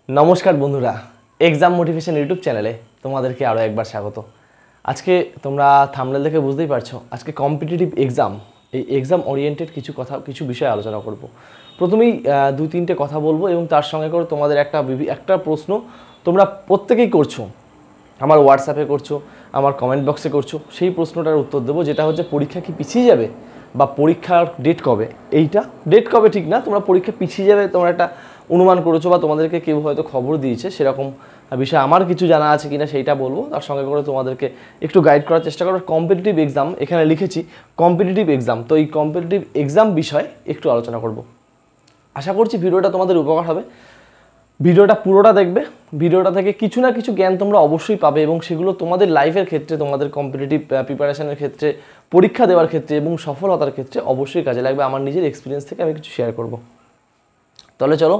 नमस्कार बंधुरा exam motivation YouTube चैनले तुम्हादेरके आरो एक बार स्वागत। आज के तुम्हारा थाम्बनेल देखे बुझतेई पारछो आज के कम्पिटिटिव एग्जाम एग्जाम ओरिएंटेड किछु कथा किछु विषय आलोचना करब। प्रथमेई दुई तीनटे कथा बोलबो एबं तार संगे करे तुम्हादेर एकटा प्रश्न तोमरा प्रत्येकेई करछो, आमार व्हाट्सঅ্যাপে करछो, आमार कमेंट बक्से करछो, सेई प्रश्नटार उत्तर देबो जेटा हच्छे परीक्षा कि पिछिয়ে যাবে বা পরীক্ষার ডেট কবে। এইটা ডেট কবে ঠিক না, তোমরা পরীক্ষা পিছিয়ে যাবে তোমরা একটা অনুমান করেছো বা তোমাদেরকে কেউ হয়তো খবর দিয়েছে, সেরকম বিষয় আমার কিছু জানা আছে কিনা সেইটা বলবো। তার সঙ্গে করে তোমাদেরকে একটু গাইড করার চেষ্টা করব। কম্পিটিটিভ এক্সাম এখানে লিখেছি কম্পিটিটিভ এক্সাম, তো এই কম্পিটিটিভ এক্সাম বিষয়ে একটু আলোচনা করব। আশা করছি ভিডিওটা তোমাদের উপকার হবে। ভিডিওটা পুরোটা দেখবে, ভিডিওটা থেকে কিছু না কিছু জ্ঞান তোমরা অবশ্যই পাবে এবং সেগুলো তোমাদের লাইফের ক্ষেত্রে, তোমাদের কম্পিটিটিভ প্রিপারেশনের ক্ষেত্রে, পরীক্ষা দেওয়ার ক্ষেত্রে এবং সফলতার ক্ষেত্রে অবশ্যই কাজে লাগবে। আমার নিজের এক্সপিরিয়েন্স থেকে আমি কিছু শেয়ার করব। তাহলে চলো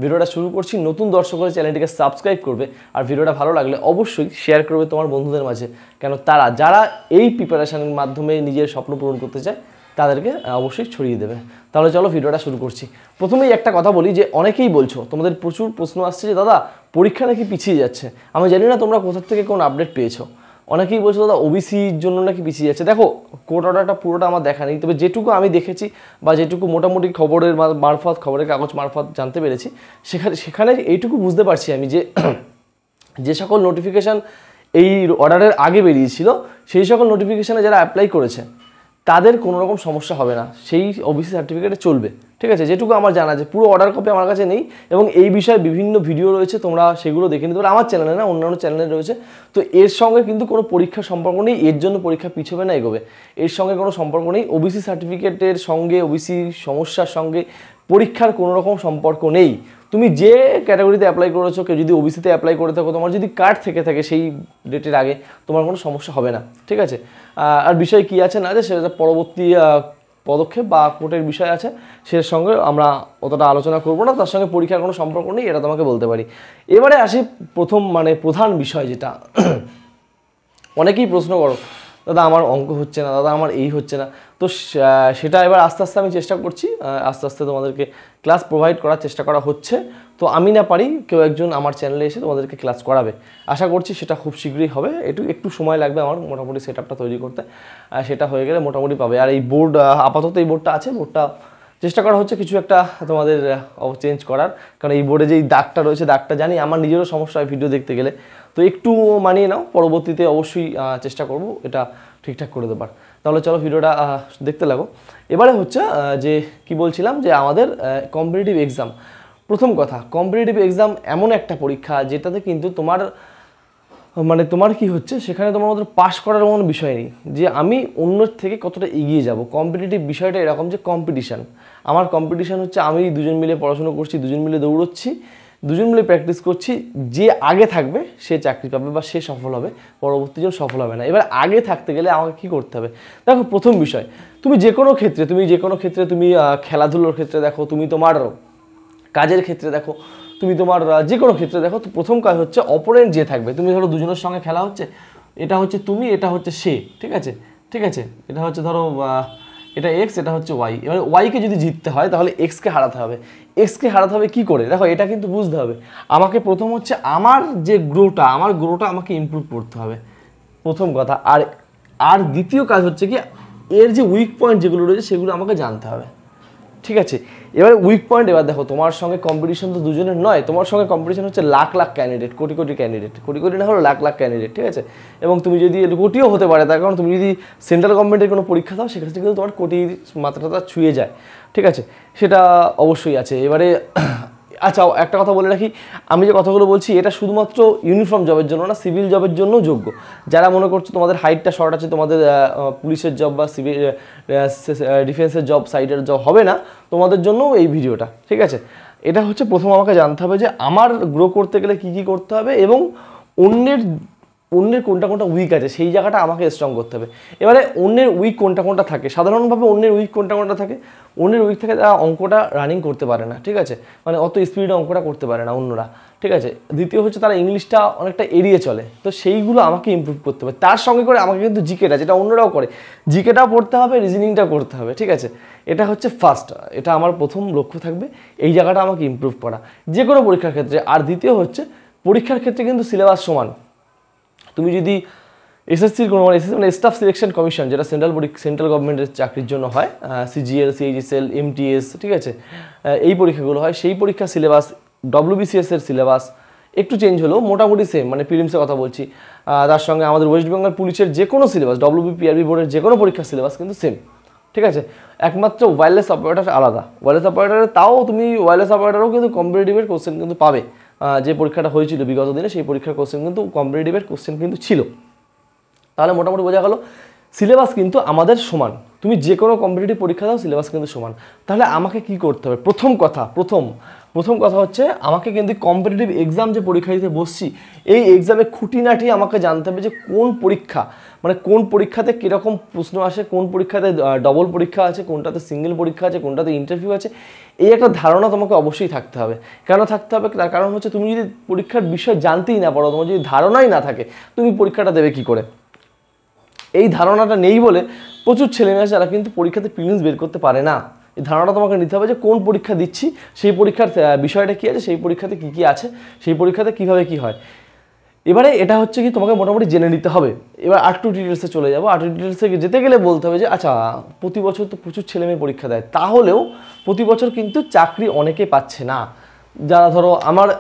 ভিডিওটা শুরু করছি। নতুন দর্শক হলে চ্যানেলটিকে সাবস্ক্রাইব করবে আর ভিডিওটা ভালো লাগলে অবশ্যই শেয়ার করবে তোমার বন্ধুদের মাঝে, কেন তারা যারা এই প্রিপারেশনের মাধ্যমে নিজের স্বপ্ন পূরণ করতে চায় তাদেরকে অবশ্যই ছড়িয়ে দেবে। তাহলে চলো ভিডিওটা শুরু করছি। প্রথমেই একটা কথা বলি যে অনেকেই বলছো, তোমাদের প্রচুর প্রশ্ন আসছে যে দাদা পরীক্ষা নাকি পিছিয়ে যাচ্ছে। আমি জানি না তোমরা কোথা থেকে কোন আপডেট পেয়েছো। অনেকেই বলছো দাদা ওবিসির জন্য নাকি পিছিয়ে যাচ্ছে। দেখো কোড অর্ডারটা পুরোটা আমার দেখা নেই, তবে যেটুকু আমি দেখেছি বা যেটুকু মোটামুটি খবরের মারফত, খবরের কাগজ মারফত জানতে পেরেছি, সেখানে এইটুকু বুঝতে পারছি আমি যে সকল নোটিফিকেশান এই অর্ডারের আগে বেরিয়েছিল সেই সকল নোটিফিকেশানে যারা অ্যাপ্লাই করেছে তাদের কোনো রকম সমস্যা হবে না, সেই ওবিসি সার্টিফিকেটে চলবে। ঠিক আছে, যেটুকু আমার জানা আছে, পুরো অর্ডার কপি আমার কাছে নেই এবং এই বিষয়ে বিভিন্ন ভিডিও রয়েছে, তোমরা সেগুলো দেখে নিতে পারো। আমার চ্যানেলে না, অন্যান্য চ্যানেলে রয়েছে। তো এর সঙ্গে কিন্তু কোনো পরীক্ষার সম্পর্ক নেই, এর জন্য পরীক্ষা পিছবে না, এগোবে, এর সঙ্গে কোনো সম্পর্ক নেই। ওবিসি সার্টিফিকেটের সঙ্গে, ওবিসি সমস্যার সঙ্গে পরীক্ষার কোনো রকম সম্পর্ক নেই। তুমি যে ক্যাটাগরিতে অ্যাপ্লাই করেছো, কেউ যদি ওবিসিতে অ্যাপ্লাই করে থাকো, তোমার যদি কার্ড থেকে থাকে সেই ডেটের আগে, তোমার কোনো সমস্যা হবে না। ঠিক আছে, আর বিষয় কী আছে না আছে সেটা পরবর্তী পদক্ষেপ বা কোর্টের বিষয় আছে, সের সঙ্গে আমরা অতটা আলোচনা করবো না। তার সঙ্গে পরীক্ষার কোনো সম্পর্ক নেই, এটা তোমাকে বলতে পারি। এবারে আসি প্রধান বিষয় যেটা অনেকেই প্রশ্ন করো, দাদা আমার অঙ্ক হচ্ছে না, দাদা আমার এই হচ্ছে না। তো সেটা এবার আস্তে আস্তে আমি চেষ্টা করছি, আস্তে আস্তে তোমাদেরকে ক্লাস প্রোভাইড করার চেষ্টা করা হচ্ছে। তো আমি না পারি, কেউ একজন আমার চ্যানেলে এসে তোমাদেরকে ক্লাস করাবে। আশা করছি সেটা খুব শীঘ্রই হবে। একটু সময় লাগবে আমার মোটামুটি সেট আপটা তৈরি করতে, সেটা হয়ে গেলে মোটামুটি পাবে। আর এই বোর্ড, আপাতত এই বোর্ডটা আছে, বোর্ডটা চেষ্টা করা হচ্ছে কিছু একটা তোমাদের চেঞ্জ করার, কারণ এই বোর্ডে যেই দাগটা রয়েছে, দাগটা জানি আমার নিজেরও সমস্যা হয় ভিডিও দেখতে গেলে। তো একটু মানিয়ে নাও, পরবর্তীতে অবশ্যই চেষ্টা করব এটা ঠিকঠাক করে দেবার। তাহলে চলো ভিডিওটা দেখতে লাগো। এবারে হচ্ছে যে কি বলছিলাম, যে আমাদের কম্পিটিটিভ এক্সাম। প্রথম কথা, কম্পিটিটিভ এক্সাম এমন একটা পরীক্ষা যেটাতে কিন্তু তোমার কি হচ্ছে, সেখানে তোমার মধ্যে পাস করার কোনো বিষয় নেই যে আমি অন্যের থেকে কতটা এগিয়ে যাব। কম্পিটিটিভ বিষয়টা এরকম যে কম্পিটিশান, আমার কম্পিটিশান হচ্ছে আমি দুজন মিলে পড়াশুনো করছি, দুজন মিলে দৌড়চ্ছি, দুজন মিলে প্র্যাকটিস করছি। যে আগে থাকবে সে চাকরি পাবে বা সে সফল হবে, পরবর্তী জন সফল হবে না। এবার আগে থাকতে গেলে আমাকে কী করতে হবে? দেখো প্রথম বিষয়, তুমি যে কোনো ক্ষেত্রে, তুমি খেলাধুলোর ক্ষেত্রে দেখো, তুমি তোমার কাজের ক্ষেত্রে দেখো, তুমি তোমার যে কোনো ক্ষেত্রে দেখো, তো প্রথম কাজ হচ্ছে অপোনেন্ট যে থাকবে। তুমি ধরো দুজনের সঙ্গে খেলা হচ্ছে, এটা হচ্ছে তুমি, এটা হচ্ছে সে। ঠিক আছে, এটা হচ্ছে ধরো এটা এক্স, এটা হচ্ছে ওয়াই। এবার ওয়াইকে যদি জিততে হয় তাহলে এক্সকে হারাতে হবে। এক্সকে হারাতে হবে কী করে? দেখো এটা কিন্তু বুঝতে হবে আমাকে। প্রথম হচ্ছে আমার যে গ্রোটা আমাকে ইমপ্রুভ করতে হবে, প্রথম কথা। আর দ্বিতীয় কাজ হচ্ছে কি, এর যে উইক পয়েন্ট যেগুলো রয়েছে সেগুলো আমাকে জানতে হবে। ঠিক আছে, এবার উইক পয়েন্ট, এবার দেখো তোমার সঙ্গে কম্পিটিশন তো দুজনের নয়, তোমার সঙ্গে কম্পিটিশন হচ্ছে লাখ ক্যান্ডিডেট, কোটি ক্যান্ডিডেট, কোটি না হলো লাখ ক্যান্ডিডেট। ঠিক আছে, এবং তুমি যদি কোটিও হতে পারে, তার কারণ তুমি যদি সেন্ট্রাল গভর্নমেন্টের কোনো পরীক্ষা দাও, সেক্ষেত্রে কিন্তু তোমার কোটির মাত্রাটা ছুঁয়ে যায়। ঠিক আছে, সেটা অবশ্যই আছে। এবারে আচ্ছা একটা কথা বলে রাখি, আমি যে কথাগুলো বলছি এটা শুধুমাত্র ইউনিফর্ম জবের জন্য না, সিভিল জবের জন্যও যোগ্য। যারা মনে করছো তোমাদের হাইটটা শর্ট আছে, তোমাদের পুলিশের জব বা সিভিল ডিফেন্সের জব, সাইডের জব হবে না, তোমাদের জন্যও এই ভিডিওটা। ঠিক আছে, এটা হচ্ছে প্রথম আমাকে জানতে হবে যে আমার গ্রো করতে গেলে কী কী করতে হবে এবং অন্যের কোনটা উইক আছে সেই জায়গাটা আমাকে স্ট্রং করতে হবে। এবারে অন্যের উইক কোনটা থাকে, সাধারণভাবে অন্যের উইক কোনটা থাকে, অন্যের উইক থাকে তারা অঙ্কটা রানিং করতে পারে না। ঠিক আছে, মানে অত স্পিডে অঙ্কটা করতে পারে না অন্যরা। ঠিক আছে, দ্বিতীয় হচ্ছে তারা ইংলিশটা অনেকটা এড়িয়ে চলে, তো সেইগুলো আমাকে ইমপ্রুভ করতে হবে। তার সঙ্গে করে আমাকে কিন্তু জিকেটা, যেটা অন্যরাও করে, জিকেটাও পড়তে হবে, রিজনিংটাও করতে হবে। ঠিক আছে, এটা হচ্ছে ফার্স্ট, এটা আমার প্রথম লক্ষ্য থাকবে, এই জায়গাটা আমাকে ইমপ্রুভ করা যে কোনো পরীক্ষার ক্ষেত্রে। আর দ্বিতীয় হচ্ছে পরীক্ষার ক্ষেত্রে কিন্তু সিলেবাস সমান। তুমি যদি এসএসসির কোনো এসএসসি মানে স্টাফ সিলেকশন কমিশন, যেটা সেন্ট্রাল গভর্নমেন্টের চাকরির জন্য হয়, সিজিএল, সিএইচএসএল, এমটিএস, ঠিক আছে, এই পরীক্ষাগুলো হয়, সেই পরীক্ষার সিলেবাস, ডব্লিউবিসিএস এর সিলেবাস একটু চেঞ্জ হলেও মোটামুটি সেম, মানে প্রিলিমসের কথা বলছি, তার সঙ্গে আমাদের ওয়েস্ট বেঙ্গল পুলিশের যে কোনো সিলেবাস, ডব্লিউবিপিআরবি বোর্ডের যে কোনো পরীক্ষার সিলেবাস কিন্তু সেম, ঠিক আছে। একমাত্র ওয়্যারলেস অপারেটর আলাদা, ওয়্যারলেস অপারেটরে তাও তুমি ওয়্যারলেস অপারেটরও কিন্তু কম্পিটিটিভের কোশ্চেন কিন্তু পাবে। যে পরীক্ষাটা হয়েছিল বিগত দিনে সেই পরীক্ষার কোশ্চেন কিন্তু কম্পিটিটিভের কোশ্চেন কিন্তু ছিল। তাহলে মোটামুটি বোঝা গেল সিলেবাস কিন্তু আমাদের সমান। তুমি যে কোনো কম্পিটিটিভ পরীক্ষা দাও, সিলেবাস কিন্তু সমান। তাহলে আমাকে কি করতে হবে? প্রথম কথা হচ্ছে আমাকে কিন্তু কম্পিটিটিভ এক্সাম যে পরীক্ষা দিতে বসছি, এই এক্সামে খুঁটিনাটি আমাকে জানতে হবে যে কোন পরীক্ষা, মানে কোন পরীক্ষাতে কীরকম প্রশ্ন আসে, কোন পরীক্ষাতে ডবল পরীক্ষা আছে, কোনটাতে সিঙ্গেল পরীক্ষা আছে, কোনটাতে ইন্টারভিউ আছে। এই একটা ধারণা তোমাকে অবশ্যই থাকতে হবে। কেন থাকতে হবে? তার কারণ হচ্ছে তুমি যদি পরীক্ষার বিষয় জানতেই না পারো, তোমার যদি ধারণাই না থাকে, তুমি পরীক্ষাটা দেবে কী করে? এই ধারণাটা নেই বলে প্রচুর ছেলেমেয়েরা যারা কিন্তু পরীক্ষাতে প্রিলিমস বের করতে পারে না। এই ধারণাটা তোমাকে নিতে হবে যে কোন পরীক্ষা দিচ্ছি, সেই পরীক্ষার বিষয়টা কী আছে, সেই পরীক্ষাতে কী কী আছে, সেই পরীক্ষাতে কীভাবে কী হয়। এবারে এটা হচ্ছে কি তোমাকে মোটামুটি জেনে নিতে হবে। এবার আর্টু ডিটেলসে চলে যাবো। আর্টু ডিটেলসে যেতে গেলে বলতে হবে যে আচ্ছা, প্রতি বছর তো প্রচুর ছেলেমেয়ে পরীক্ষা দেয়, তাহলেও প্রতি বছর কিন্তু চাকরি অনেকে পাচ্ছে না। যারা ধরো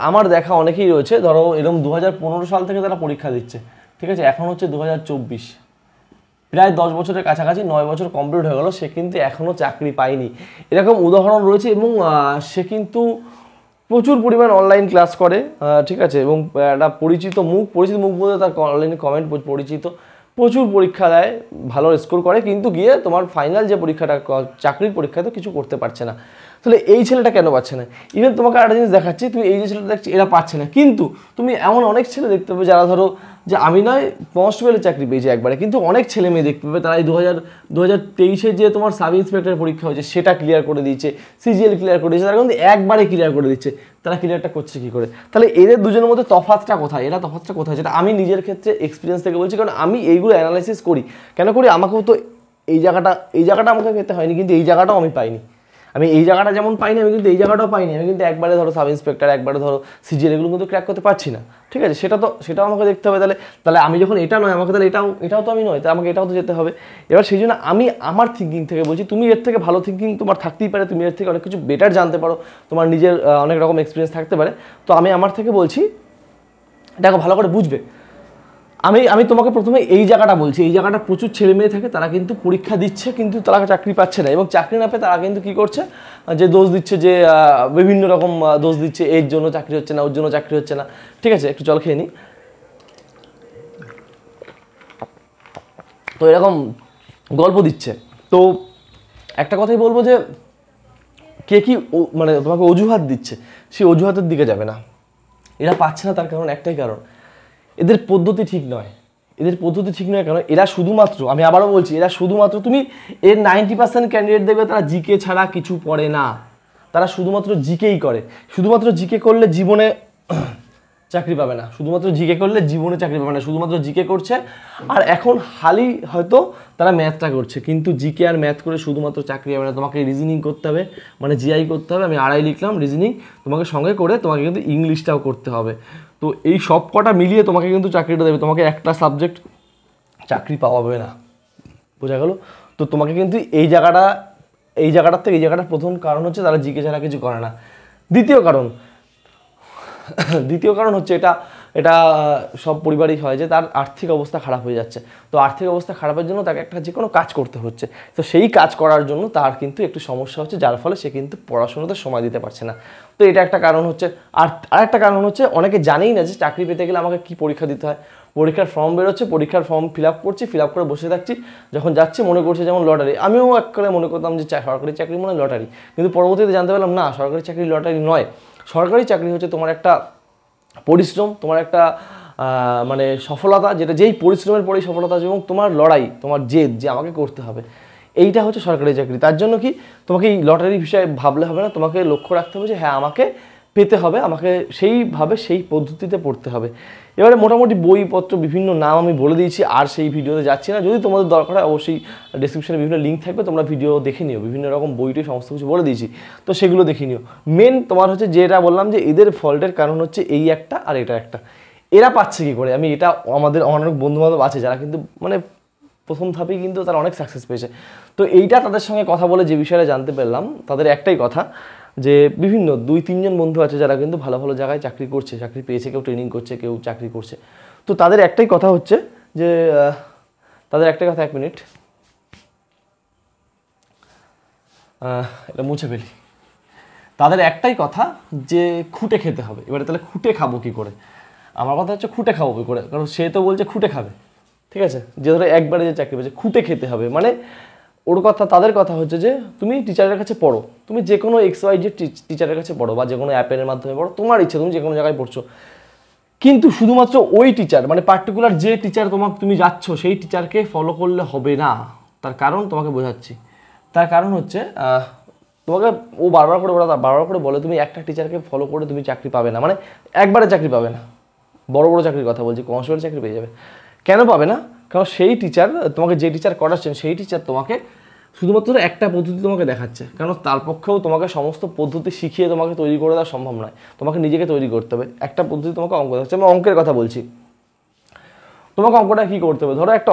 আমার দেখা অনেকেই রয়েছে, ধরো এরকম 2015 সাল থেকে তারা পরীক্ষা দিচ্ছে, ঠিক আছে, এখন হচ্ছে 2024, প্রায় 10 বছরের কাছাকাছি, 9 বছর কমপ্লিট হয়ে গেল, সে কিন্তু এখনও চাকরি পায়নি। এরকম উদাহরণ রয়েছে এবং সে কিন্তু প্রচুর পরিমাণ অনলাইন ক্লাস করে, ঠিক আছে, এবং একটা পরিচিত মুখ বলতে তার অনলাইনে কমেন্ট পরিচিত, প্রচুর পরীক্ষা দেয়, ভালো স্কোর করে, কিন্তু গিয়ে তোমার ফাইনাল যে পরীক্ষাটা, চাকরির পরীক্ষাতে কিছু করতে পারছে না। তাহলে এই ছেলেটা কেন পাচ্ছে না? ইভেন তোমাকে একটা জিনিস দেখাচ্ছি, তুমি এই যে ছেলেটা দেখছি এরা পাচ্ছে না, কিন্তু তুমি এমন অনেক ছেলে দেখতে পাবে যারা ধরো যে আমি নয় কনস্টেবলের চাকরি পেয়েছে একবারে, কিন্তু অনেক ছেলে মেয়ে দেখতে পাবে তারা এই 2023 যে তোমার সাব ইন্সপেক্টরের পরীক্ষা হয়েছে সেটা ক্লিয়ার করে দিয়েছে, সিজিএল ক্লিয়ার করে দিয়েছে, তারা কিন্তু একবারে ক্লিয়ার করে দিচ্ছে। তারা ক্লিয়ারটা করছে কী করে? তাহলে এদের দুজনের মধ্যে তফাৎটা কোথায়? তফাৎটা কোথায়? যেটা আমি নিজের ক্ষেত্রে এক্সপিরিয়েন্স থেকে বলছি, কারণ আমি এইগুলো অ্যানালাইসিস করি। কেন করি? আমাকেও তো এই জায়গাটা আমাকে পেতে হয়নি, কিন্তু এই জায়গাটাও আমি পাইনি। আমি এই জায়গাটা যেমন পাইনি, আমি কিন্তু এই জায়গাটাও পাইনি। আমি কিন্তু একবারে ধরো সাব ইন্সপেক্টর, একবারে ধরো সিজিএল, এগুলো কিন্তু ক্র্যাক করতে পারছি না, ঠিক আছে। সেটাও আমাকে দেখতে হবে। তাহলে আমি যখন এটা নয়, আমাকে তাহলে এটাও তো আমি নয়, তাহলে আমাকে এটাও তো যেতে হবে। এবার সেই জন্য আমি আমার থিঙ্কিং থেকে বলছি, তুমি এর থেকে ভালো থিঙ্কিং তোমার থাকতেই পারে, তুমি এর থেকে অনেক কিছু বেটার জানতে পারো, তোমার নিজের অনেক রকম এক্সপিরিয়েন্স থাকতে পারে। তো আমি আমার থেকে বলছি, দেখো ভালো করে বুঝবে। আমি তোমাকে প্রথমে এই জায়গাটা বলছি, এই জায়গাটা প্রচুর ছেলে মেয়ে থাকে, তারা কিন্তু পরীক্ষা দিচ্ছে কিন্তু তারা চাকরি পাচ্ছে না, এবং চাকরি না পেয়ে তারা কিন্তু কী করছে, যে দোষ দিচ্ছে, যে বিভিন্ন রকম দোষ দিচ্ছে, এর জন্য চাকরি হচ্ছে না, ওর জন্য চাকরি হচ্ছে না, ঠিক আছে। একটু জল খেয়ে নিই। তো এরকম গল্প দিচ্ছে। তো একটা কথাই বলবো যে কে কি মানে তোমাকে অজুহাত দিচ্ছে, সেই অজুহাতের দিকে যাবে না। এরা পাচ্ছে না তার কারণ একটাই কারণ, এদের পদ্ধতি ঠিক নয়। কারণ এরা শুধুমাত্র, আমি আবারও বলছি, এরা শুধুমাত্র, তুমি এর 90% ক্যান্ডিডেট দেখবে তারা জিকে ছাড়া কিছু পড়ে না, তারা শুধুমাত্র জিকেই করে। শুধুমাত্র জিকে করলে জীবনে চাকরি পাবে না, শুধুমাত্র জিকে করছে। আর এখন হালই হয়তো তারা ম্যাথটা করছে, কিন্তু জিকে আর ম্যাথ করে শুধুমাত্র চাকরি হবে না, তোমাকে রিজনিং করতে হবে, মানে জিআই করতে হবে। আমি আড়াই লিখলাম রিজনিং, তোমাকে সঙ্গে করে তোমাকে কিন্তু ইংলিশটাও করতে হবে। তো এই সব কটা মিলিয়ে তোমাকে কিন্তু চাকরিটা দেবে, তোমাকে একটা সাবজেক্ট চাকরি পাওয়াবে না, বোঝা গেল? তো তোমাকে কিন্তু এই জায়গাটার প্রথম কারণ হচ্ছে তারা জিকে ছাড়া কিছু করে না। দ্বিতীয় কারণ হচ্ছে এটা সব পরিবারই হয় যে তার আর্থিক অবস্থা খারাপ হয়ে যাচ্ছে। তো আর্থিক অবস্থা খারাপের জন্য তাকে একটা যে কোনো কাজ করতে হচ্ছে, তো সেই কাজ করার জন্য তার কিন্তু একটু সমস্যা হচ্ছে, যার ফলে সে কিন্তু পড়াশোনাতে সময় দিতে পারছে না। তো এটা একটা কারণ হচ্ছে। আর একটা কারণ হচ্ছে অনেকে জানেই না যে চাকরি পেতে গেলে আমাকে কি পরীক্ষা দিতে হয়। পরীক্ষার ফর্ম বেরোচ্ছে, পরীক্ষার ফর্ম ফিল আপ করে বসে থাকছি, যখন যাচ্ছি মনে করছে যেমন লটারি। আমিও এককালে মনে করতাম যে সরকারি চাকরি মনে হয় লটারি, কিন্তু পরবর্তীতে জানতে পারলাম না, সরকারি চাকরি লটারি নয়। সরকারি চাকরি হচ্ছে তোমার একটা পরিশ্রম, তোমার একটা মানে সফলতা, যেই পরিশ্রমের পরেই সফলতা আছে, এবং তোমার লড়াই, তোমার জেদ যে আমাকে করতে হবে, এইটা হচ্ছে সরকারি চাকরি। তার জন্য কি তোমাকে এই লটারি বিষয়ে ভাবলে হবে না, তোমাকে লক্ষ্য রাখতে হবে যে হ্যাঁ আমাকে পেতে হবে, আমাকে সেইভাবে সেই পদ্ধতিতে পড়তে হবে। এবারে মোটামুটি বইপত্র বিভিন্ন নাম আমি বলে দিয়েছি, আর সেই ভিডিওতে যাচ্ছি না। যদি তোমাদের দরকার হয় অবশ্যই ডিসক্রিপশনে বিভিন্ন লিঙ্ক থাকবে, তোমরা ভিডিও দেখে নিও, বিভিন্ন রকম বইটি সমস্ত কিছু বলে দিয়েছি, তো সেগুলো দেখে নিও। মেন তোমার হচ্ছে যেটা বললাম যে এদের ফল্টের কারণ হচ্ছে এই একটা আর এটা একটা। এরা পাচ্ছে কী করে, আমি এটা আমাদের অনেক বন্ধুবান্ধব আছে যারা কিন্তু মানে প্রথম ধাপেই কিন্তু তারা অনেক সাকসেস পেয়েছে। তো এইটা তাদের সঙ্গে কথা বলে যে বিষয়টা জানতে পারলাম, তাদের একটাই কথা যে বিভিন্ন 2-3 জন বন্ধু আছে যারা কিন্তু ভালো ভালো জায়গায় চাকরি করছে, চাকরি পেয়েছে, কেউ ট্রেনিং করছে, কেউ চাকরি করছে। তো তাদের একটাই কথা হচ্ছে যে তাদের একটাই কথা, 1 মিনিট এটা মুছে ফেলি। তাদের একটাই কথা যে খুঁটে খেতে হবে। এবারে তাহলে খুঁটে খাবো কী করে? আমার কথা হচ্ছে খুঁটে খাবো কী করে, কারণ সে তো বলছে খুঁটে খাবে, ঠিক আছে, যে ধরো একবারে যে চাকরি পেয়েছে, খুঁটে খেতে হবে মানে ওর কথা, তাদের কথা হচ্ছে যে তুমি টিচারের কাছে পড়ো, তুমি যে কোনো XYZ টিচারের কাছে পড়ো বা যে কোনো অ্যাপের মাধ্যমে পড়ো, তোমার ইচ্ছে, তুমি যে কোনো জায়গায় পড়ছো, কিন্তু শুধুমাত্র ওই টিচার মানে পার্টিকুলার যে টিচার তুমি যাচ্ছ সেই টিচারকে ফলো করলে হবে না। তার কারণ তোমাকে বোঝাচ্ছি, তার কারণ হচ্ছে তোমাকে ও বারবার করে বলে তুমি একটা টিচারকে ফলো করে তুমি চাকরি পাবে না, মানে একবারে চাকরি পাবে না। বড় বড় চাকরির কথা বলছি, কনস্টেবল চাকরি পেয়ে যাবে। কেন পাবে না? কারণ সেই টিচার তোমাকে, যে টিচার করাচ্ছেন সেই টিচার তোমাকে শুধুমাত্র একটা পদ্ধতি তোমাকে দেখাচ্ছে, কারণ তার পক্ষেও তোমাকে সমস্ত পদ্ধতি শিখিয়ে তোমাকে তৈরি করে দেওয়া সম্ভব নয়, তোমাকে নিজেকে তৈরি করতে হবে। একটা পদ্ধতি তোমাকে অঙ্ক দেখাচ্ছে, আমি অঙ্কের কথা বলছি, তোমাকে অঙ্কটা কী করতে হবে, ধরো একটা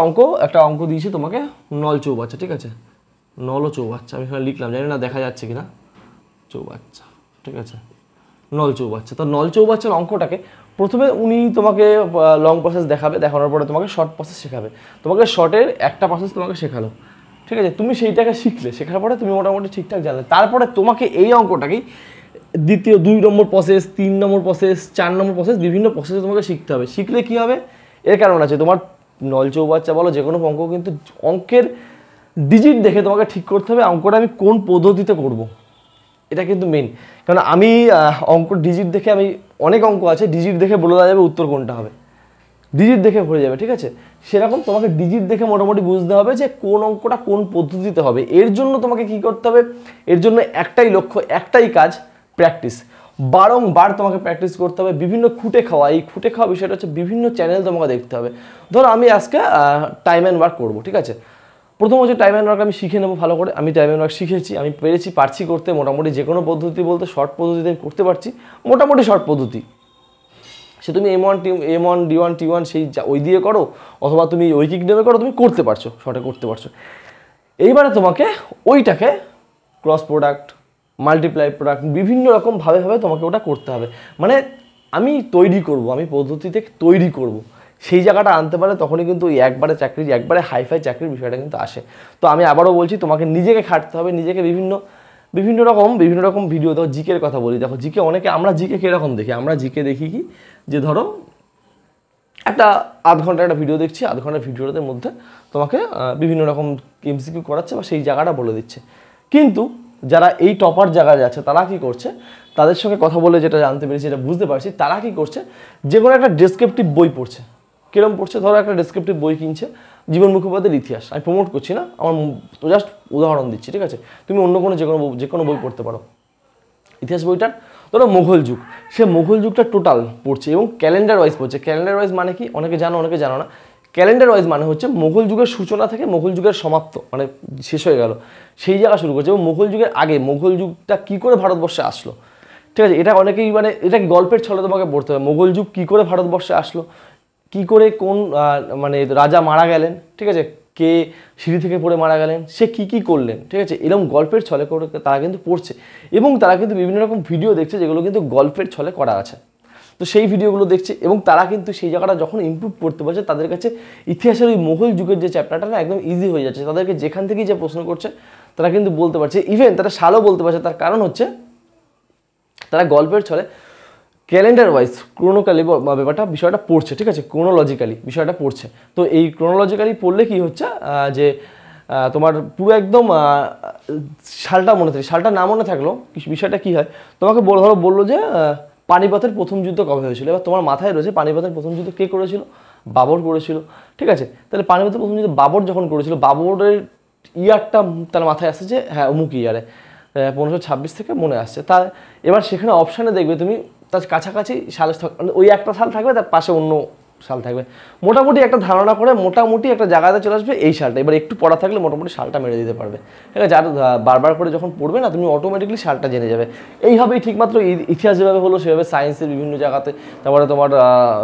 অঙ্ক দিয়েছি তোমাকে, নল চৌবাচ্চা, ঠিক আছে, নল ও চৌবাচ্চা, আমি এখানে লিখলাম, জানি না দেখা যাচ্ছে কিনা, চৌবাচ্চা, ঠিক আছে, নল চৌবাচ্চা। তো নল চৌবাচ্চার অঙ্কটাকে প্রথমে উনি তোমাকে লং প্রসেস দেখাবে, দেখানোর পরে তোমাকে শর্ট প্রসেস শেখাবে, তোমাকে শর্টের একটা প্রসেস তোমাকে শেখালো, ঠিক আছে, তুমি সেইটাকে শিখলে, শেখার পরে তুমি মোটামুটি ঠিকঠাক জানলে, তারপরে তোমাকে এই অঙ্কটাকেই দ্বিতীয় 2 নম্বর প্রসেস, 3 নম্বর প্রসেস, 4 নম্বর প্রসেস, বিভিন্ন প্রসেসে তোমাকে শিখতে হবে। শিখলে কী হবে, এর কারণ আছে, তোমার নল চৌবাচ্চা বলো যে কোনো অঙ্ক, কিন্তু অঙ্কের ডিজিট দেখে তোমাকে ঠিক করতে হবে অঙ্কটা আমি কোন পদ্ধতিতে করব, এটা কিন্তু মেন। কারণ আমি অঙ্ক ডিজিট দেখে, আমি অনেক অঙ্ক আছে ডিজিট দেখে বলে দেওয়া যাবে উত্তর কোনটা হবে, ডিজিট দেখে ভরে যাবে, ঠিক আছে, সেরকম তোমাকে ডিজিট দেখে মোটামুটি বুঝতে হবে যে কোন অঙ্কটা কোন পদ্ধতিতে হবে। এর জন্য তোমাকে কি করতে হবে, এর জন্য একটাই লক্ষ্য, একটাই কাজ, প্র্যাকটিস। বারংবার তোমাকে প্র্যাকটিস করতে হবে। বিভিন্ন খুঁটে খাওয়া, এই খুঁটে খাওয়া বিষয়টা হচ্ছে বিভিন্ন চ্যানেল তোমাকে দেখতে হবে। ধরো আমি আজকে টাইম অ্যান্ড ওয়ার্ক করবো, ঠিক আছে, প্রথম হচ্ছে টাইম অ্যান্ড ওয়ার্ক আমি শিখে নেবো ভালো করে। আমি টাইম অ্যান্ড ওয়ার্ক শিখেছি, আমি পারছি করতে, মোটামুটি যে কোনো পদ্ধতি বলতে শর্ট পদ্ধতিতে করতে পারছি, মোটামুটি শর্ট পদ্ধতি। সে তুমি M1 D1 T1 সেই ওই দিয়ে করো, অথবা তুমি ঐকিক নেমে করো, তুমি করতে পারছো, শর্টে করতে পারছো। এইবারে তোমাকে ওইটাকে ক্রস প্রোডাক্ট, মাল্টিপ্লাই প্রোডাক্ট, বিভিন্ন রকমভাবে তোমাকে ওটা করতে হবে। মানে আমি তৈরি করব, আমি পদ্ধতিতে তৈরি করব, সেই জায়গাটা আনতে পারে, তখনই কিন্তু ওই একবারে হাইফাই চাকরির বিষয়টা কিন্তু আসে। তো আমি আবারও বলছি, তোমাকে নিজেকে খাটতে হবে, নিজেকে বিভিন্ন রকম ভিডিও। দেখো জিকের কথা বলি, দেখো জিকে আমরা জিকে কীরকম দেখি, আমরা জিকে দেখি কি, যে ধরো একটা আধ ঘন্টা একটা ভিডিও দেখছি, আধ ঘন্টার ভিডিওটার মধ্যে তোমাকে বিভিন্ন রকম MCQ করাচ্ছে বা সেই জায়গাটা বলে দিচ্ছে। কিন্তু যারা এই টপার জায়গায় আছে তারা কি করছে, তাদের সঙ্গে কথা বলে যেটা জানতে পেরেছি, যেটা বুঝতে পারছি, তারা কি করছে, যে কোনো একটা ডেসক্রিপটিভ বই পড়ছে। কিরম পড়ছে, ধরো একটা ডেসক্রিপটিভ বই কিনছে, জীবন মুখোপাধ্যায়ের ইতিহাস, আমি প্রমোট করছি না, আমার জাস্ট উদাহরণ দিচ্ছি, ঠিক আছে, তুমি অন্য কোনো যে কোনো বই পড়তে পারো। ইতিহাস বইটার ধরো মোঘল যুগ, সে মোঘল যুগটা টোটাল পড়ছে এবং ক্যালেন্ডার ওয়াইজ পড়ছে। ক্যালেন্ডার ওয়াইজ মানে কি, অনেকে জানো অনেকে জানো না। ক্যালেন্ডার ওয়াইজ মানে হচ্ছে মোঘল যুগের সূচনা থেকে মোঘল যুগের সমাপ্ত, মানে শেষ হয়ে গেল, সেই জায়গা শুরু করছে। এবং মোঘল যুগের আগে মোঘল যুগটা কী করে ভারতবর্ষে আসলো, ঠিক আছে, এটা অনেকেই মানে এটা গল্পের ছলে তোমাকে পড়তে হবে। মোঘল যুগ কী করে ভারতবর্ষে আসলো, কী করে কোন মানে রাজা মারা গেলেন, ঠিক আছে, কে সিঁড়ি থেকে পড়ে মারা গেলেন, সে কী করলেন, ঠিক আছে, এরকম গল্পের ছলে করে তারা কিন্তু পড়ছে এবং তারা কিন্তু বিভিন্ন রকম ভিডিও দেখছে যেগুলো কিন্তু গল্পের ছলে করা আছে। তো সেই ভিডিওগুলো দেখছে এবং তারা কিন্তু সেই জায়গাটা যখন ইমপ্রুভ করতে পারছে, তাদের কাছে ইতিহাসের ওই মোঘল যুগের যে চ্যাপ্টারটা না একদম ইজি হয়ে যাচ্ছে। তাদেরকে যেখান থেকেই যে প্রশ্ন করছে তারা কিন্তু বলতে পারছে, ইভেন তারা সালও বলতে পারছে। তার কারণ হচ্ছে তারা গল্পের ছলে ক্যালেন্ডার ওয়াইজ ক্রোনোকালি বিষয়টা পড়ছে, ঠিক আছে, ক্রোনোলজিক্যালি বিষয়টা পড়ছে। তো এই ক্রোনোলজিক্যালি পড়লে কি হচ্ছে যে তোমার পুরো একদম সালটা মনে থাকে, সালটা না মনে থাকলেও বিষয়টা কী হয়, তোমাকে বললো যে পানিপথের প্রথম যুদ্ধ কবে হয়েছিল, এবার তোমার মাথায় রয়েছে পানিপথের প্রথম যুদ্ধ কে করেছিল, বাবর করেছিল, ঠিক আছে, তাহলে পানিপথের প্রথম যুদ্ধ বাবর যখন করেছিল, বাবরের ইয়ারটা তার মাথায় আসছে যে হ্যাঁ অমুক ইয়ারে, 1526 থেকে মনে আসছে। তা এবার সেখানে অপশানে দেখবে তুমি তার কাছাকাছি সাল, ওই একটা সাল থাকবে, তার পাশে অন্য সাল থাকবে, মোটামুটি একটা ধারণা করে মোটামুটি একটা জায়গাতে চলে আসবে এই সালটা। এবার একটু পড়া থাকলে মোটামুটি সালটা মেরে দিতে পারবে, ঠিক আছে। আর বারবার করে যখন পড়বে না তুমি অটোমেটিকলি সালটা জেনে যাবে। এইভাবেই ঠিকমাত্র ইতিহাস যেভাবে হলো সেভাবে সায়েন্সের বিভিন্ন জায়গাতে, তারপরে তোমার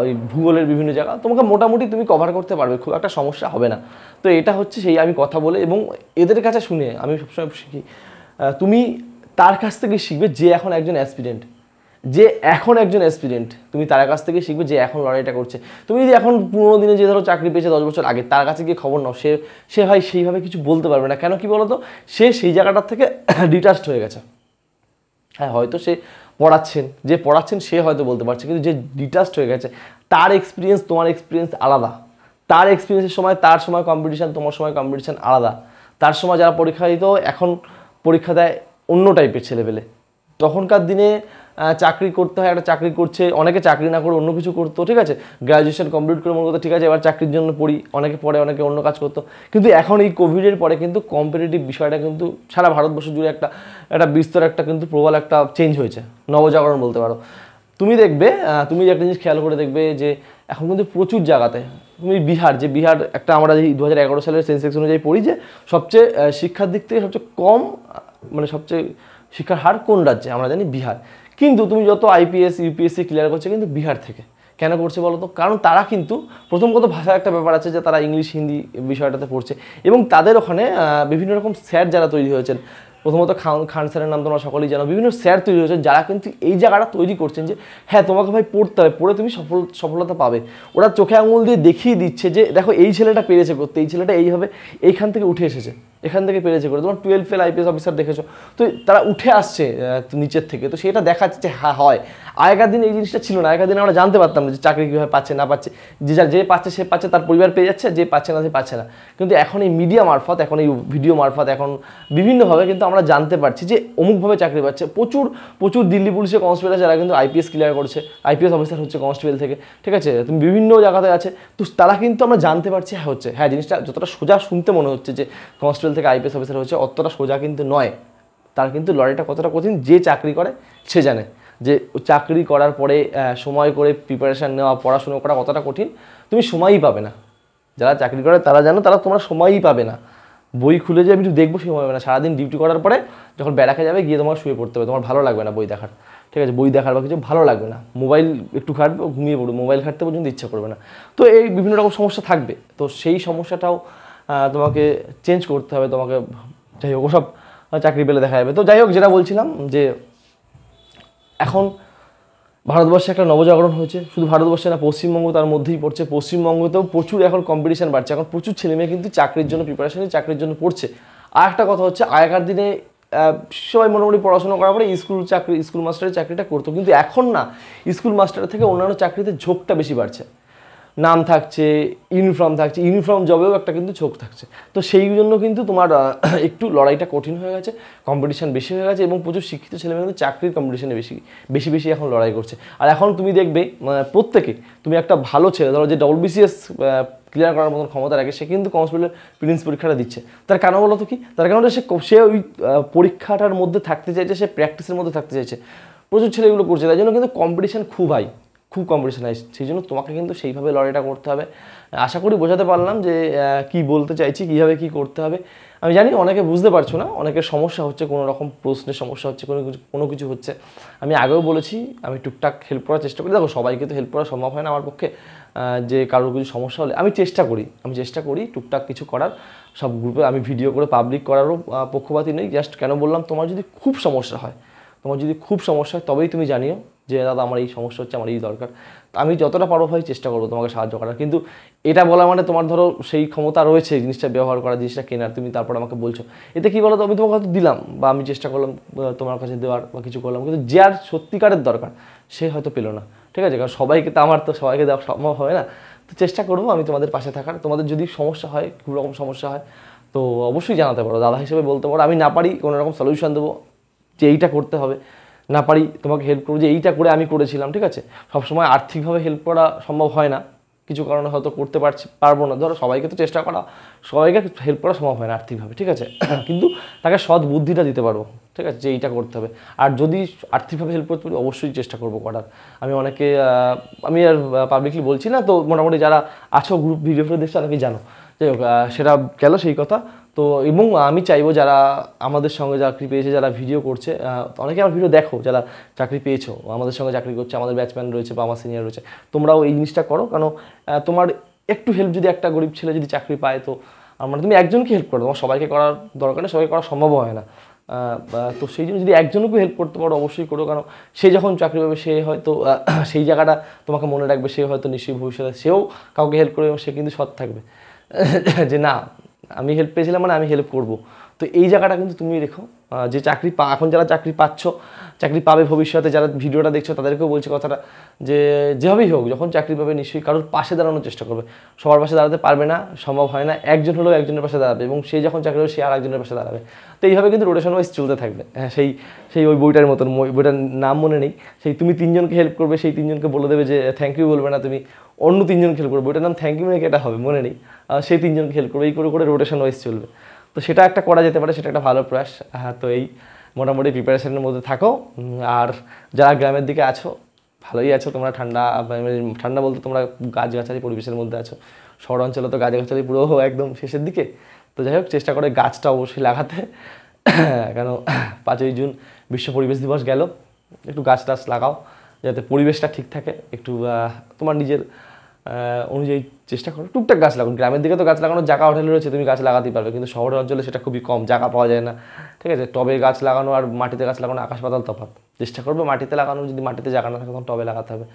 ওই ভূগোলের বিভিন্ন জায়গা তোমাকে মোটামুটি তুমি কভার করতে পারবে, খুব একটা সমস্যা হবে না। তো এটা হচ্ছে সেই আমি কথা বলে এবং এদের কাছে শুনে আমি সবসময় শিখি। তুমি তার কাছ থেকে শিখবে যে এখন একজন অ্যাসপিরেন্ট, তুমি তার কাছ থেকে শিখবে যে এখন লড়াইটা করছে। তুমি যদি এখন পুরোনো দিনে যে ধরো চাকরি পেয়েছে 10 বছর আগে, তার কাছে গিয়ে খবর নাও, সে ভাই সেইভাবে কিছু বলতে পারবে না। কেন কি বলতো, সে সেই জায়গাটার থেকে ডিটাচড হয়ে গেছে। হ্যাঁ, হয়তো সে পড়াচ্ছেন সে হয়তো বলতে পারছে, কিন্তু যে ডিটাচড হয়ে গেছে তার এক্সপিরিয়েন্স, তোমার এক্সপিরিয়েন্স আলাদা। তার এক্সপিরিয়েন্সের সময়, তার সময় কম্পিটিশান, তোমার সময় কম্পিটিশান আলাদা। তার সময় যারা পরীক্ষা দিত এখন পরীক্ষা দেয় অন্য টাইপের ছেলেপেলে। তখনকার দিনে চাকরি করতে হয়, একটা চাকরি করছে, অনেকে চাকরি না করে অন্য কিছু করতো, ঠিক আছে। গ্র্যাজুয়েশন কমপ্লিট করে মনে করতো ঠিক আছে এবার চাকরির জন্য পড়ি, অনেকে পড়ে, অনেকে অন্য কাজ করতো। কিন্তু এখন এই কোভিডের পরে কিন্তু কম্পিটিটিভ বিষয়টা কিন্তু সারা ভারতবর্ষ জুড়ে একটা বিস্তর একটা কিন্তু প্রবল একটা চেঞ্জ হয়েছে, নবজাগরণ বলতে পারো। তুমি দেখবে, তুমি একটা জিনিস খেয়াল করে দেখবে যে এখন কিন্তু প্রচুর জায়গাতে, তুমি বিহার একটা আমরা যে 2011 সালের সেন্সেক্স অনুযায়ী পড়ি যে সবচেয়ে শিক্ষার দিক থেকে সবচেয়ে কম, মানে সবচেয়ে শিক্ষার হার কোন রাজ্যে, আমরা জানি বিহার। কিন্তু তুমি যত আইপিএস ইউপিএসসি ক্লিয়ার করছে কিন্তু বিহার থেকে। কেন করছে বলো তো? কারণ তারা কিন্তু প্রথম কথা ভাষার একটা ব্যাপার আছে যে তারা ইংলিশ হিন্দি বিষয়টাতে পড়ছে, এবং তাদের ওখানে বিভিন্ন রকম স্যার যারা তৈরি হয়েছেন, প্রথমত খান স্যারের নাম তোমরা সকলেই জানো, বিভিন্ন স্যার তৈরি হয়েছেন যারা কিন্তু এই জায়গাটা তৈরি করছেন যে হ্যাঁ তোমাকে ভাই পড়তে হবে, পড়ে তুমি সফলতা পাবে। ওরা চোখে আঙুল দিয়ে দেখিয়ে দিচ্ছে যে দেখো এই ছেলেটা পেরেছে করতে, এই ছেলেটা এইভাবে এইখান থেকে উঠে এসেছে, এখান থেকে পেরেছে করে। তোমার 12 ফেল আইপিএস অফিসার দেখেছো, তো তারা উঠে আসছে নিচের থেকে, তো সেটা দেখাচ্ছে যে হ্যাঁ হয়। আগেকার দিন এই জিনিসটা ছিল না। আগেকার দিনে আমরা জানতে পারতাম যে চাকরি কীভাবে পাচ্ছে না পাচ্ছে, যে পাচ্ছে সে পাচ্ছে, তার পরিবার পেয়ে যাচ্ছে, যে পাচ্ছে না সে পাচ্ছে না। কিন্তু এখন এই মিডিয়া মারফত, এখন এই ভিডিও মারফত, এখন বিভিন্নভাবে কিন্তু আমরা জানতে পারছি যে অমুকভাবে চাকরি পাচ্ছে। প্রচুর দিল্লি পুলিশের কনস্টেবল যারা কিন্তু আইপিএস ক্লিয়ার করছে, আইপিএস অফিসার হচ্ছে কনস্টেবল থেকে, ঠিক আছে। তুমি বিভিন্ন জায়গাতে আছে, তো তারা কিন্তু আমরা জানতে পারছি হ্যাঁ জিনিসটা যতটা সোজা শুনতে মনে হচ্ছে যে কনস্টেবল থেকে আইপিএস অফিসার হচ্ছে, অতটা সোজা কিন্তু নয়। তার কিন্তু লড়াইটা কতটা কঠিন যে চাকরি করে সে জানে, যে চাকরি করার পরে সময় করে প্রিপারেশান নেওয়া, পড়াশুনো করা কতটা কঠিন, তুমি সময়ই পাবে না। যারা চাকরি করে তারা জানো, তারা তোমরা সময়ই পাবে না। বই খুলে যে আমি একটু দেখবো সময় পাবে না। সারাদিন ডিউটি করার পরে যখন বেড়াকে যাবে গিয়ে তোমার শুয়ে পড়তে হবে, তোমার ভালো লাগবে না বই দেখার, ঠিক আছে। বই দেখার বা কিছু ভালো লাগবে না, মোবাইল একটু ঘাটবে, ঘুমিয়ে পড়বে, মোবাইল ঘাটতে পর্যন্ত ইচ্ছা করবে না। তো এই বিভিন্ন রকম সমস্যা থাকবে, তো সেই সমস্যাটাও তোমাকে চেঞ্জ করতে হবে। তোমাকে যাই হোক ওসব চাকরি পেলে দেখা যাবে। তো যাই হোক, যেটা বলছিলাম যে এখন ভারতবর্ষে একটা নবজাগরণ হয়েছে, শুধু ভারতবর্ষে না, পশ্চিমবঙ্গ তার মধ্যেই পড়ছে। পশ্চিমবঙ্গতেও প্রচুর এখন কম্পিটিশান বাড়ছে, এখন প্রচুর ছেলেমেয়ে কিন্তু চাকরির জন্য প্রিপারেশন, চাকরির জন্য পড়ছে। আর একটা কথা হচ্ছে, আগেকার দিনে সবাই মোটামুটি পড়াশোনা করার পরে স্কুল মাস্টারের চাকরিটা করতো, কিন্তু এখন না, স্কুল মাস্টারের থেকে অন্যান্য চাকরিতে ঝোঁকটা বেশি বাড়ছে। নাম থাকছে, ইউনিফর্ম জবেও একটা কিন্তু ঝোঁক থাকছে। তো সেই জন্য কিন্তু তোমার একটু লড়াইটা কঠিন হয়ে গেছে, কম্পিটিশান বেশি হয়ে গেছে, এবং প্রচুর শিক্ষিত ছেলেমেয়ে কিন্তু চাকরির কম্পিটিশানে বেশি এখন লড়াই করছে। আর এখন তুমি দেখবে প্রত্যেকে, তুমি একটা ভালো ছেলে ধরো যে WBCS ক্লিয়ার করার মতন ক্ষমতা রাখে, সে কিন্তু কনস্টেবলের প্রিলিমস পরীক্ষাটা দিচ্ছে। তার কারণ বলো তো কি? তার কারণটা সে ওই পরীক্ষাটার মধ্যে থাকতে চাইছে, সে প্র্যাকটিসের মধ্যে থাকতে চাইছে। প্রচুর ছেলেগুলো করছে, তাই জন্য কিন্তু কম্পিটিশান খুব কম্পিটিশান হয়। সেই জন্য তোমাকে কিন্তু সেইভাবে লড়াইটা করতে হবে। আশা করি বোঝাতে পারলাম যে কি বলতে চাইছি, কীভাবে কী করতে হবে। আমি জানি অনেকে বুঝতে পারছো না, অনেকের সমস্যা হচ্ছে, কোনো রকম প্রশ্নের সমস্যা হচ্ছে, কোনো কিছু হচ্ছে। আমি আগেও বলেছি আমি টুকটাক হেল্প করার চেষ্টা করি। দেখো সবাইকে তো হেল্প করা সম্ভব হয় না আমার পক্ষে, যে কারোর কিছু সমস্যা হলে আমি চেষ্টা করি টুকটাক কিছু করার। সব গ্রুপে আমি ভিডিও করে পাবলিক করারও পক্ষপাতী নেই। জাস্ট কেন বললাম, তোমার যদি খুব সমস্যা হয় তবেই তুমি জানিও যে দাদা আমার এই সমস্যা হচ্ছে, আমার এই দরকার। আমি যতটা পারবো ভাই চেষ্টা করবো তোমাকে সাহায্য করার। কিন্তু এটা বলা মানে তোমার ধরো সেই ক্ষমতা রয়েছে জিনিসটা ব্যবহার করা, জিনিসটা কেনার, তুমি তারপর আমাকে বলছো, এতে কী বলো তো, আমি তোমাকে হয়তো দিলাম বা আমি চেষ্টা করলাম তোমার কাছে দেওয়ার বা কিছু করলাম, কিন্তু যার সত্যিকারের দরকার সে হয়তো পেলো না, ঠিক আছে। কারণ সবাইকে দেওয়া সম্ভব হয় না। তো চেষ্টা করবো আমি তোমাদের পাশে থাকার। তোমাদের যদি সমস্যা হয়, কোনো রকম সমস্যা হয়, তো অবশ্যই জানাতে পারো, দাদা হিসেবে বলতে পারো। আমি না পারি কোনো রকম সলিউশন দেবো যে এইটা করতে হবে, না পারি তোমাকে হেল্প করবো যে এইটা করে আমি করেছিলাম, ঠিক আছে। সবসময় আর্থিকভাবে হেল্প করা সম্ভব হয় না, কিছু কারণে হয়তো করতে পারবো না, ধরো সবাইকে তো চেষ্টা করা, সবাইকে হেল্প করা সম্ভব হয় না আর্থিকভাবে, ঠিক আছে কিন্তু তাকে সৎ বুদ্ধিটা দিতে পারবো, ঠিক আছে, যে এইটা করতে হবে। আর যদি আর্থিকভাবে হেল্প করতে পারি অবশ্যই চেষ্টা করবো করার। আমি অনেকে আমি আর পাবলিকলি বলছি না, তো মোটামুটি যারা আছো গ্রুপ ভিডিও দেখছো অনেকেই জানো, যাই হোক সেটা গেল সেই কথা। তো এবং আমি চাইবো যারা আমাদের সঙ্গে চাকরি পেয়েছে, যারা ভিডিও করছে, অনেকে আমার ভিডিও দেখো যারা চাকরি পেয়েছো, আমাদের সঙ্গে চাকরি করছে, আমাদের ব্যাচম্যান রয়েছে বা আমার সিনিয়র রয়েছে, তোমরাও এই জিনিসটা করো। কারণ তোমার একটু হেল্প যদি একটা গরিব ছেলে যদি চাকরি পায়, তো মানে তুমি একজনকে হেল্প করো, তোমার সবাইকে করার দরকার নেই, সবাইকে করা সম্ভব হয় না। তো সেই জন্য যদি একজনকে হেল্প করতে পারো অবশ্যই করো, কারণ সে যখন চাকরি পাবে সে হয়তো সেই জায়গাটা তোমাকে মনে রাখবে, সে হয়তো নিশ্চয়ই ভবিষ্যতে সেও কাউকে হেল্প করবে এবং সে কিন্তু সৎ থাকবে যে না আমি হেল্প পেয়েছিলাম মানে আমি হেল্প করব। তো এই জায়গাটা কিন্তু তুমি রেখো। যে চাকরি এখন যারা চাকরি পাচ্ছ, চাকরি পাবে ভবিষ্যতে, যারা ভিডিওটা দেখছো তাদেরকেও বলছে কথাটা, যে যেভাবেই হোক যখন চাকরি পাবে নিশ্চয়ই কারোর পাশে দাঁড়ানোর চেষ্টা করবে। সবার পাশে দাঁড়াতে পারবে না, সম্ভব হয় না, একজন হলেও একজনের পাশে দাঁড়াবে, এবং সেই যখন চাকরি হবে সে আর একজনের পাশে দাঁড়াবে। তো এইভাবে কিন্তু রোটেশন ওয়াইজ চলতে থাকবে। হ্যাঁ, সেই ওই বইটার মতন, বইটার নাম মনে নেই, সেই তুমি তিনজনকে হেল্প করবে, সেই তিনজনকে বলে দেবে যে থ্যাংক ইউ বলবে না তুমি, অন্য তিনজনকে হেল্প করবে, ওইটার নাম থ্যাংক ইউ নাকি এটা হবে মনে নেই, সেই তিনজনকে হেল্প করবে, এই করে করে রোটেশন ওয়াইজ চলবে। তো সেটা একটা করা যেতে পারে, সেটা একটা ভালো প্রয়াস। তো এই মোটামুটি প্রিপারেশনের মধ্যে থাকো। আর যারা গ্রামের দিকে আছো ভালোই আছো তোমরা, ঠান্ডা বলতে তোমরা গাছগাছালি পরিবেশের মধ্যে আছো, শহর অঞ্চলে তো গাছগাছালি পুরো একদম শেষের দিকে। তো যাই হোক চেষ্টা করে গাছটা অবশ্যই লাগাতে, কেন 5ই জুন বিশ্ব পরিবেশ দিবস গেল, একটু গাছ টাছ লাগাও যাতে পরিবেশটা ঠিক থাকে, একটু তোমার নিজের অনুযায়ী চেষ্টা করো, টুকটাক গাছ লাগানো। গ্রামের দিকে তো গাছ লাগানোর জায়গা হোটেল রয়েছে, তুমি গাছ লাগাতেই পারবে, কিন্তু শহরের অঞ্চলে সেটা খুবই কম, জায়গা পাওয়া যায় না, ঠিক আছে। টবে গাছ লাগানো আর মাটিতে গাছ লাগানো আকাশ পাতাল তফাৎ। চেষ্টা করবে মাটিতে লাগানো, যদি মাটিতে জায়গা না থাকে তখন টবে লাগাতে হবে।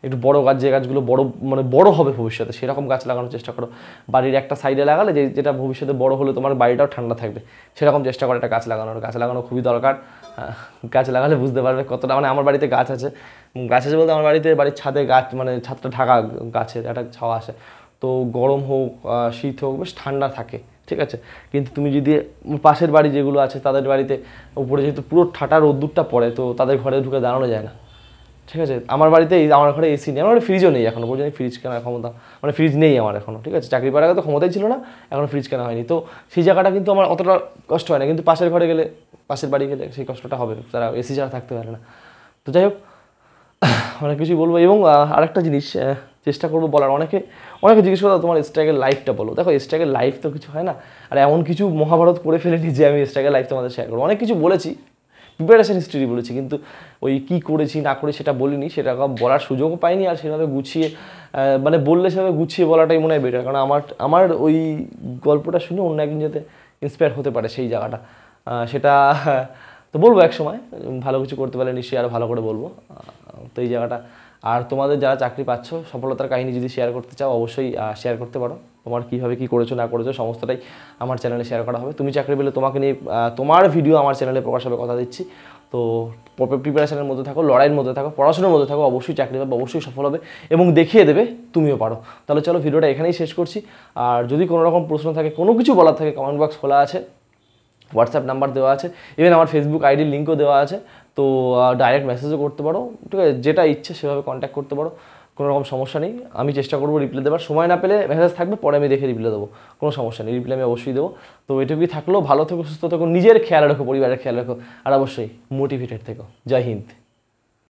একটু বড় গাছ, যে গাছগুলো বড় মানে বড় হবে ভবিষ্যতে, সেরকম গাছ লাগানোর চেষ্টা করো। বাড়ির একটা সাইডে লাগালে যেটা ভবিষ্যতে বড় হলে তোমার বাড়িটাও ঠান্ডা থাকবে, সেরকম চেষ্টা করে একটা গাছ লাগানোর। গাছ লাগানো খুবই দরকার, গাছ লাগালে বুঝতে পারবে কতটা। মানে আমার বাড়িতে গাছ আছে বলতে আমার বাড়ির ছাদে গাছ, মানে ছাদটা ঢাকা গাছের একটা ছাওয়া আসে, তো গরম হোক শীত হোক বেশ ঠান্ডা থাকে, ঠিক আছে। কিন্তু তুমি যদি পাশের বাড়ি যেগুলো আছে তাদের বাড়িতে উপরে যেহেতু পুরো ঠাটা রোদ্দুরটা পড়ে, তো তাদের ঘরে ঢুকে দাঁড়ানো যায় না, ঠিক আছে। আমার বাড়িতে আমার ঘরে এসি নেই, আমার ফ্রিজও নেই এখনো পর্যন্ত, ফ্রিজ কেনার ক্ষমতা মানে ফ্রিজ নেই আমার এখনও, ঠিক আছে। চাকরি পাওয়ার আগে তো ক্ষমতাই ছিল না, এখনও ফ্রিজ কেনা হয়নি, তো সেই জায়গাটা কিন্তু আমার অতটা কষ্ট হয় না। কিন্তু পাশের ঘরে গেলে, পাশের বাড়ি গেলে সেই কষ্টটা হবে, তারা এসি ছাড়া থাকতে পারে না। তো যাই হোক অনেক কিছুই বলবো। এবং আরেকটা জিনিস চেষ্টা করবো বলার, অনেকে জিজ্ঞেস করো তোমার স্ট্রাগের লাইফটা বলো। দেখো স্ট্রাগের লাইফ তো কিছু হয় না, আর এমন কিছু মহাভারত করে ফেলেনি যে আমি স্ট্রাগের লাইফ তোমাদের শেয়ার করবো। অনেক কিছু বলেছি, প্রিপারেশন হিস্ট্রি বলেছি, কিন্তু ওই কী করেছি না করে সেটা বলিনি, সেটা বলার সুযোগও পাইনি। আর সেভাবে গুছিয়ে মানে বললে সেভাবে গুছিয়ে বলাটাই মনে হয় বেটার, কারণ আমার ওই গল্পটা শুনে অন্য একদিন যাতে ইন্সপায়ার হতে পারে সেই জায়গাটা, সেটা তো বলবো এক সময়, ভালো কিছু করতে পারলে নিশ্চয়ই আরও ভালো করে বলবো। তো এই জায়গাটা, আর তোমাদের যারা চাকরি পাচ্ছ সফলতার কাহিনী যদি শেয়ার করতে চাও অবশ্যই শেয়ার করতে পারো। তোমার কীভাবে কী করেছো না করেছো সমস্তটাই আমার চ্যানেলে শেয়ার করা হবে। তুমি চাকরি পেলে তোমাকে নিয়ে তোমার ভিডিও আমার চ্যানেলে প্রকাশ হবে, কথা দিচ্ছি। তো প্রিপারেশনের মধ্যে থাকো, লড়াইয়ের মধ্যে থাকো, পড়াশোনার মধ্যে থাকো, অবশ্যই চাকরি পাবে, অবশ্যই সফল হবে এবং দেখিয়ে দেবে তুমিও পারো। তাহলে চলো ভিডিওটা এখানেই শেষ করছি। আর যদি কোনো রকম প্রশ্ন থাকে, কোনো কিছু বলার থাকে, কমেন্ট বক্স খোলা আছে, হোয়াটসঅ্যাপ নাম্বার দেওয়া আছে, ইভেন আমার ফেসবুক আইডির লিঙ্কও দেওয়া আছে, তো ডাইরেক্ট মেসেজও করতে পারো, ঠিক আছে। যেটা ইচ্ছে সেভাবে কন্ট্যাক্ট করতে পারো, কোনো রকম সমস্যা নেই। আমি চেষ্টা করবো রিপ্লাই দেওয়ার, সময় না পেলে মেসেজ থাকবে, পরে আমি দেখে রিপ্লাই দেবো, কোনো সমস্যা নেই, রিপ্লাই আমি অবশ্যই দেবো। তো এটুকুই থাকলো, ভালো থেকো, সুস্থ থেকো, নিজের খেয়াল রাখো, পরিবারের খেয়াল রাখো, আর অবশ্যই মোটিভেটেড থেকো। জয় হিন্দ।